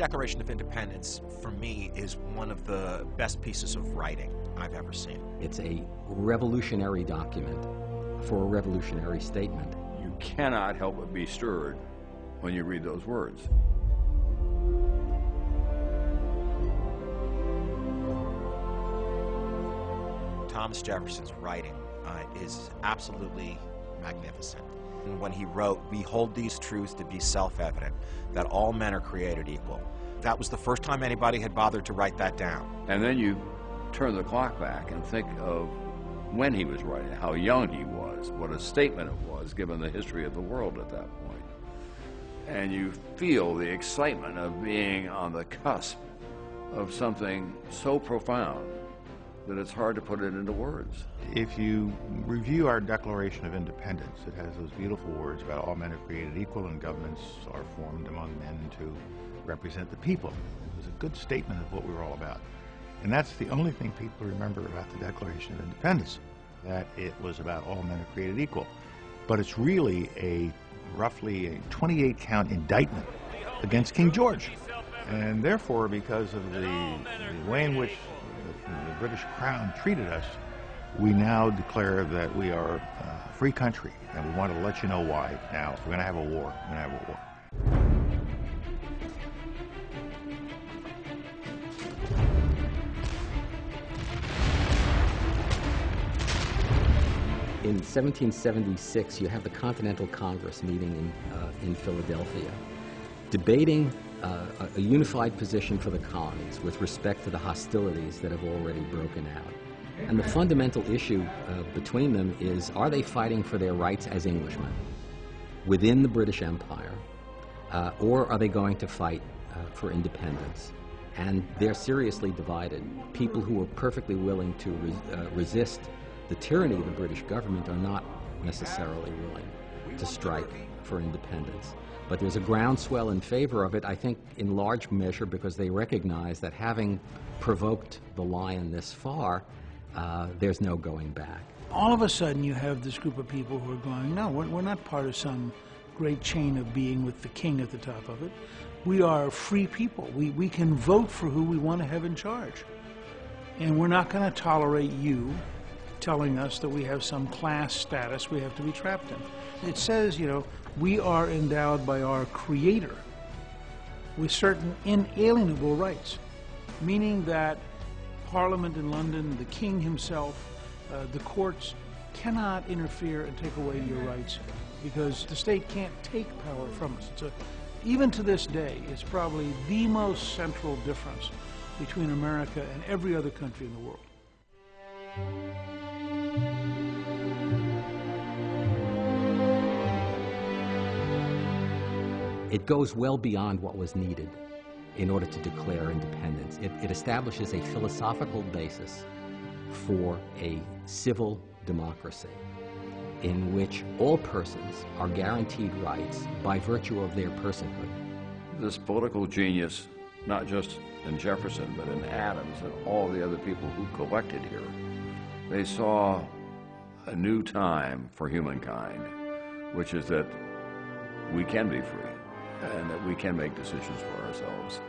Declaration of Independence, for me, is one of the best pieces of writing I've ever seen. It's a revolutionary document for a revolutionary statement. You cannot help but be stirred when you read those words. Thomas Jefferson's writing is absolutely magnificent. And when he wrote, "We hold these truths to be self-evident, that all men are created equal," that was the first time anybody had bothered to write that down. And then you turn the clock back and think of when he was writing, how young he was, what a statement it was given the history of the world at that point. And you feel the excitement of being on the cusp of something so profound that it's hard to put it into words. If you review our Declaration of Independence, it has those beautiful words about all men are created equal and governments are formed among men to represent the people. It was a good statement of what we were all about. And that's the only thing people remember about the Declaration of Independence, that it was about all men are created equal. But it's really roughly a 28-count indictment against King George. And therefore, because of the way in which the British Crown treated us, we now declare that we are a free country, and we want to let you know why. Now, if we're going to have a war, we're going to have a war. In 1776, you have the Continental Congress meeting in Philadelphia, debating a unified position for the colonies with respect to the hostilities that have already broken out. And the fundamental issue between them is, are they fighting for their rights as Englishmen within the British Empire, or are they going to fight for independence? And they're seriously divided. People who are perfectly willing to resist the tyranny of the British government are not necessarily willing to strike for independence. But there's a groundswell in favor of it, I think, in large measure because they recognize that having provoked the lion this far, there's no going back. All of a sudden you have this group of people who are going, no, we're not part of some great chain of being with the king at the top of it. We are free people. We can vote for who we want to have in charge. And we're not going to tolerate you telling us that we have some class status we have to be trapped in. It says, you know, we are endowed by our Creator with certain inalienable rights, meaning that Parliament in London, the King himself, the courts cannot interfere and take away your rights because the state can't take power from us. Even to this day, it's probably the most central difference between America and every other country in the world. It goes well beyond what was needed in order to declare independence. It establishes a philosophical basis for a civil democracy in which all persons are guaranteed rights by virtue of their personhood. This political genius, not just in Jefferson, but in Adams and all the other people who collected here, they saw a new time for humankind, which is that we can be free and that we can make decisions for ourselves.